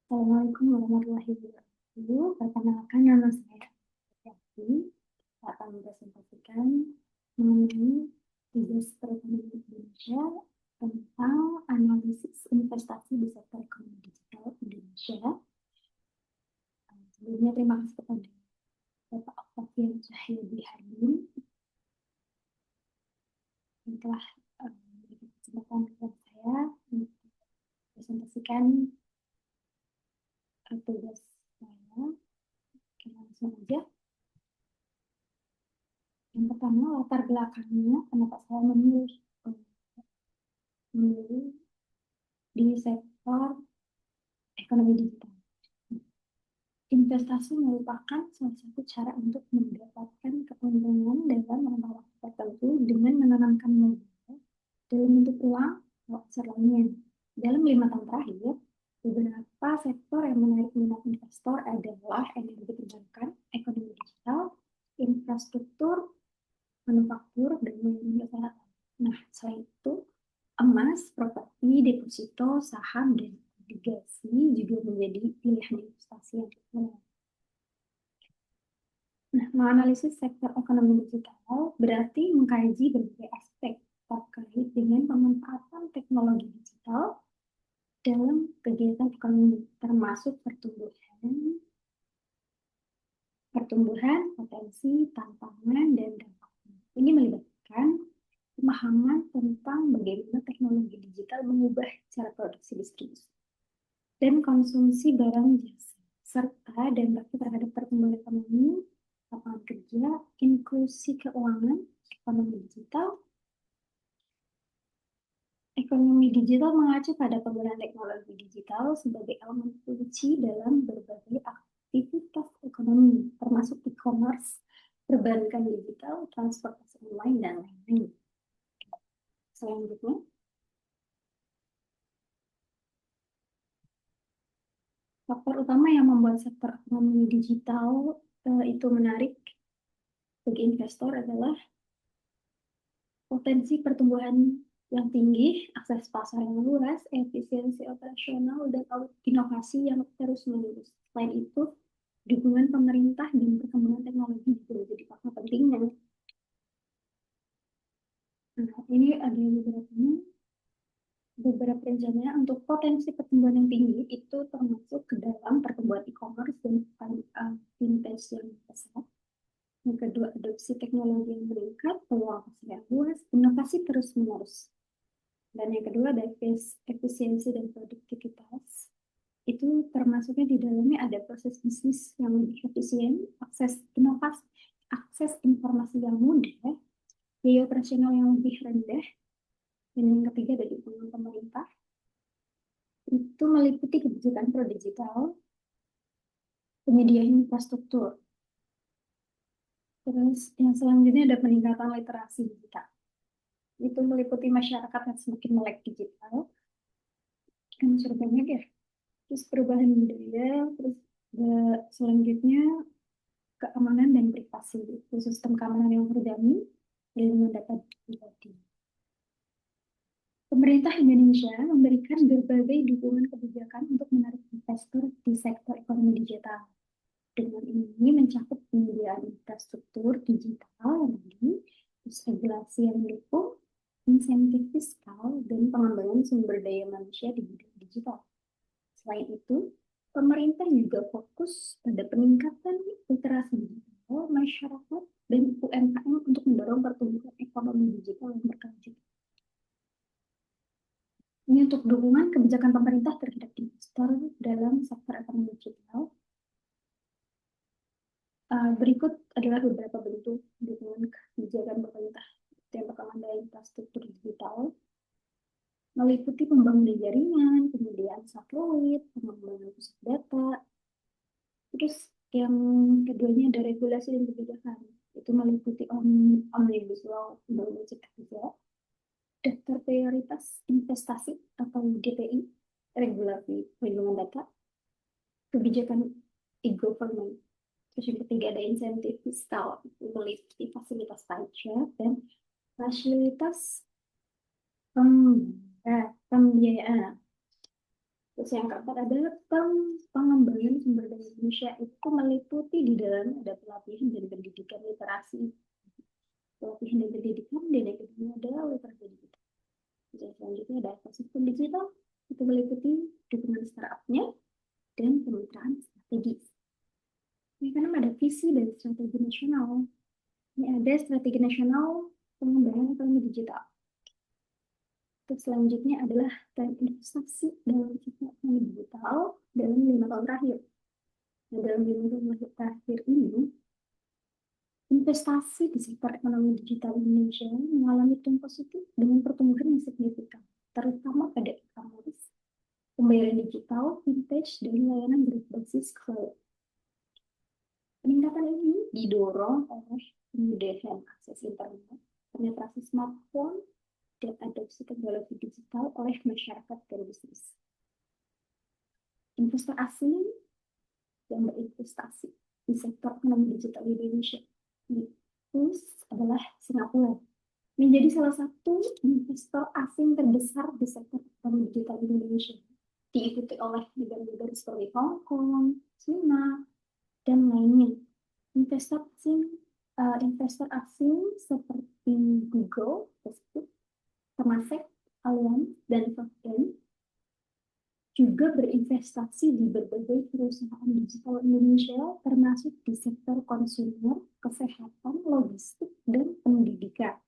Assalamualaikum warahmatullahi wabarakatuh. Perkenalkan, nama saya Yati. Saya akan mempresentasikan mengenai tugas perekonomian Indonesia tentang analisis investasi di sektor ekonomi digital Indonesia. Sebelumnya terima kasih kepada Bapak Octavian Cahyadi Halim yang telah memberikan kesempatan kepada saya untuk mempresentasikan tugas saya. Oke, langsung aja. Yang pertama, latar belakangnya, kenapa saya memilih di sektor ekonomi digital. Investasi merupakan salah satu cara untuk mendapatkan keuntungan dalam rentang waktu tertentu dengan menanamkan modal dalam bentuk uang atau aset lainnya. Dalam 5 tahun terakhir, beberapa sektor yang menarik minat investor adalah energi terbarukan, ekonomi digital, infrastruktur, manufaktur, dan manajemen kesehatan. Nah, selain itu, emas, properti, deposito, saham, dan obligasi juga menjadi pilihan investasi yang populer. Nah, menganalisis sektor ekonomi digital berarti mengkaji berbagai aspek terkait dengan pemanfaatan teknologi digital dalam kegiatan ekonomi, termasuk pertumbuhan, potensi, tantangan, dan dampaknya. Ini melibatkan pemahaman tentang bagaimana teknologi digital mengubah cara produksi, distribusi, dan konsumsi barang jasa, serta dampaknya terhadap pertumbuhan ekonomi, lapangan kerja, inklusi keuangan, ekonomi digital. Ekonomi digital mengacu pada penggunaan teknologi digital sebagai elemen kunci dalam berbagai aktivitas ekonomi, termasuk e-commerce, perbankan digital, transportasi online, dan lain-lain. Selanjutnya, faktor utama yang membuat sektor ekonomi digital itu menarik bagi investor adalah potensi pertumbuhan yang tinggi, akses pasar yang luas, efisiensi operasional, dan inovasi yang terus-menerus. Selain itu, dukungan pemerintah dan perkembangan teknologi juga menjadi faktor pentingnya. Nah, ini ada beberapa rencana untuk potensi pertumbuhan yang tinggi itu termasuk ke dalam pertumbuhan e-commerce dan fintech yang besar. Yang kedua, adopsi teknologi yang meningkat, peluang pasar yang luas, inovasi terus-menerus. Dan yang kedua, ada efisiensi dan produktivitas. Itu termasuknya di dalamnya ada proses bisnis yang lebih efisien, akses inovasi, akses informasi yang mudah, biaya operasional yang lebih rendah. Dan yang ketiga, ada dukungan pemerintah. Itu meliputi kebijakan pro-digital, penyediaan infrastruktur. Terus yang selanjutnya ada peningkatan literasi digital. Itu meliputi masyarakat yang semakin melek digital. Kan sudah banyak ya. Terus perubahan budaya, terus selanjutnya keamanan dan privasi, itu sistem keamanan yang terjamin perlindungan data pribadi. Pemerintah Indonesia memberikan berbagai dukungan kebijakan untuk menarik investor di sektor ekonomi digital. Dengan ini mencakup penyediaan infrastruktur digital yang tinggi, regulasi yang mendukung, insentif fiskal, dan pengembangan sumber daya manusia di bidang digital. Selain itu, pemerintah juga fokus pada peningkatan literasi digital masyarakat dan UMKM untuk mendorong pertumbuhan ekonomi digital yang berkelanjutan. Ini untuk dukungan kebijakan pemerintah terhadap investor dalam sektor ekonomi digital. Berikut adalah beberapa bentuk dukungan kebijakan pemerintah. Yang pertama adalah infrastruktur digital, meliputi pembangunan jaringan, penyediaan satelit, pengembangan pusat data. Terus yang keduanya ada regulasi dan kebijakan. Itu meliputi Omnibus Law Undang-Undang Cipta Kerja, Daftar Prioritas Investasi atau DPI, regulasi perlindungan data, kebijakan e-government. Terus yang ketiga ada insentif fiskal, meliputi fasilitas pajak dan fasilitas pembiayaan. Terus yang keempat adalah pengembangan sumber daya manusia itu meliputi di dalam ada pelatihan dan pendidikan literasi. Pelatihan dan pendidikan dan yang kedua adalah literasi digital. Dan selanjutnya ada ekosistem digital itu meliputi dukungan startupnya dan kemitraan strategis. Ini kan ada visi dan strategi nasional. Ini ada strategi nasional pengembangan ekonomi digital. Terus selanjutnya adalah tren investasi dalam ekonomi digital dalam 5 tahun terakhir. Nah, dalam 5 tahun terakhir ini, investasi di sektor ekonomi digital Indonesia mengalami tren positif dengan pertumbuhan yang signifikan, terutama pada e-commerce, pembayaran digital, vintage, dan layanan berbasis cloud. Peningkatan ini didorong oleh kemudahan akses internet, penetrasi smartphone, dan adopsi teknologi digital oleh masyarakat dan bisnis. Investor asing yang berinvestasi di sektor ekonomi digital di Indonesia itu adalah Singapura, menjadi salah satu investor asing terbesar di sektor ekonomi digital di Indonesia, diikuti oleh negara-negara seperti Hong Kong, China, dan lainnya. Investor asing seperti Google, Facebook, Temasek, Allianz, dan SoftBank juga berinvestasi di berbagai perusahaan digital Indonesia, termasuk di sektor konsumer, kesehatan, logistik, dan pendidikan.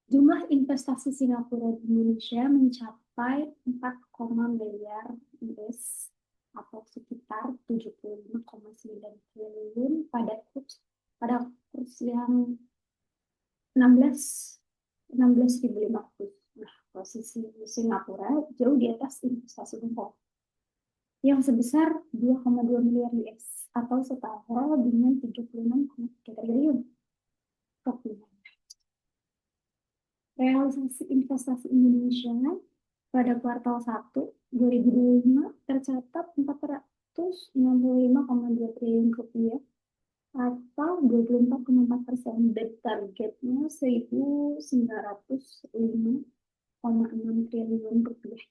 Jumlah investasi Singapura di Indonesia mencapai 4, miliar US atau sekitar 75,9 triliun pada kurs yang 16.500. Nah, posisi Singapura jauh di atas investasi Hongkong yang sebesar 2,2 miliar US atau setara dengan 36,3 triliun rupiah. Realisasi investasi Indonesia pada kuartal 1 2025 tercatat 465,2 triliun rupiah atau 24,4%, dan targetnya 1.905,6 triliun rupiah.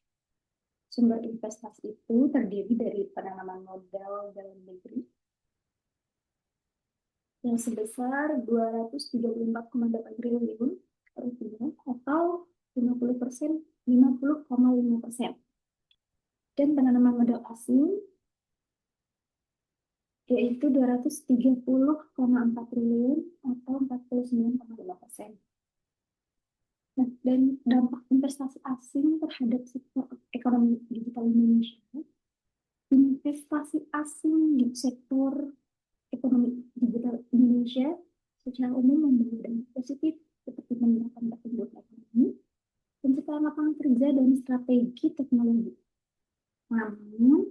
Sumber investasi itu terdiri dari penanaman modal dalam negeri yang sebesar 234,8 triliun rupiah atau 50%, 50,5%, dan penanaman modal asing yaitu 230,4 triliun atau 49,5%. Nah, dan dampak investasi asing terhadap sektor ekonomi digital Indonesia, investasi asing di sektor ekonomi digital Indonesia secara umum membawa dampak positif seperti peningkatan pertumbuhan ekonomi, penciptaan lapangan kerja, dan strategi teknologi. Namun,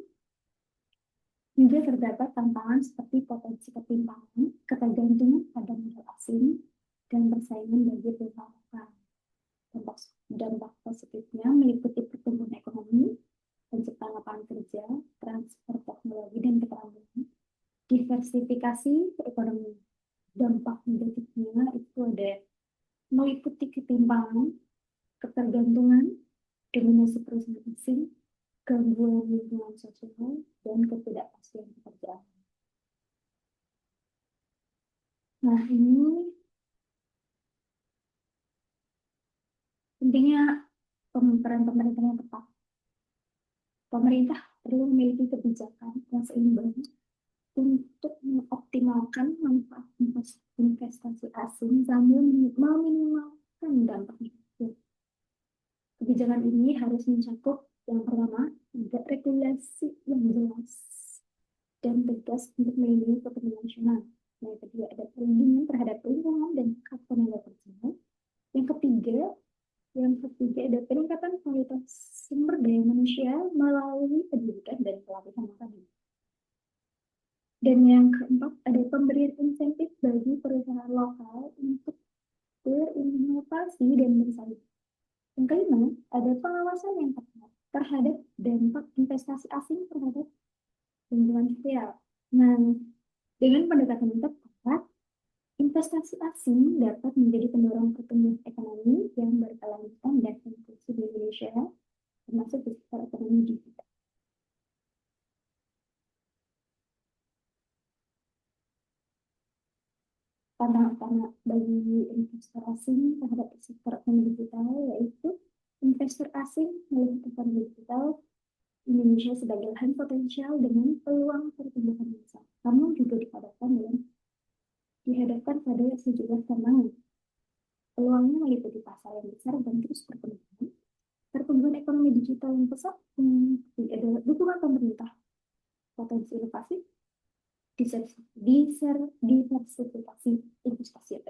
juga terdapat tantangan seperti potensi ketimpangan, ketergantungan pada modal asing, dan persaingan bagi perusahaan lokal. Dampak positifnya meliputi pertumbuhan ekonomi, penciptaan lapangan kerja, transfer teknologi dan keterampilan, diversifikasi ekonomi. Dampak negatifnya itu ada meliputi ketimpangan, ketergantungan, dominasi perusahaan asing, gangguan lingkungan sosial, dan ketidakpastian pekerjaan. Nah, ini pentingnya peran pemerintah yang tepat. Pemerintah perlu memiliki kebijakan yang seimbang untuk mengoptimalkan manfaat investasi asing sambil meminimalkan dampak negatif. Kebijakan ini harus mencakup yang pertama, ada regulasi yang jelas dan tegas untuk melindungi kepentingan nasional. Yang kedua, ada perlindungan terhadap lingkungan dan hak tenaga kerja. Yang ketiga ada peningkatan kualitas sumber daya manusia melalui pendidikan dan pelatihan akademik. Dan yang keempat, ada pemberian insentif bagi perusahaan lokal untuk berinovasi dan bersaing. Yang kelima, ada pengawasan yang ketat terhadap dampak investasi asing terhadap lingkungan sosial. Nah, dengan pendekatan yang tepat, investasi asing dapat menjadi pendorong pertumbuhan ekonomi yang berkelanjutan dan inklusif di Indonesia, karena asing terhadap sektor ekonomi digital, yaitu investor asing melihat ekonomi digital Indonesia sebagai lahan potensial dengan peluang pertumbuhan yang besar. Namun juga dihadapkan pada sejumlah tantangan. Peluangnya meliputi pasar yang besar dan terus berkembang, pertumbuhan ekonomi digital yang pesat, adalah dukungan pemerintah, potensi inovasi, diversifikasi investasi.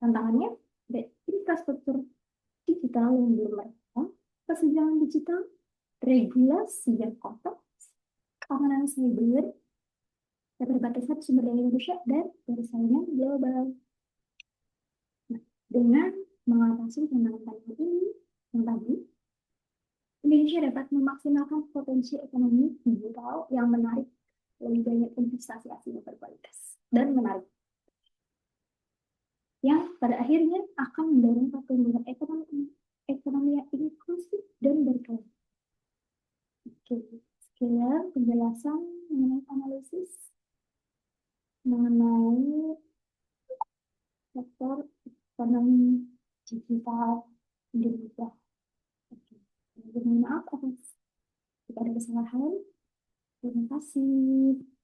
Tantangannya ada infrastruktur digital yang belum merata, kesenjangan digital, regulasi yang kompleks, keamanan siber, keterbatasan sumber daya manusia, dan persaingan global. Nah, dengan mengatasi tantangan ini yang tadi, Indonesia dapat memaksimalkan potensi ekonomi digital yang menarik lebih banyak investasi asing yang berkualitas dan menarik, yang pada akhirnya akan mendorong pertumbuhan ekonomi yang inklusif dan berkelanjutan. Oke, sekian penjelasan mengenai analisis mengenai sektor ekonomi digital Indonesia. Oke. Mohon maaf jika ada kesalahan. Terima kasih.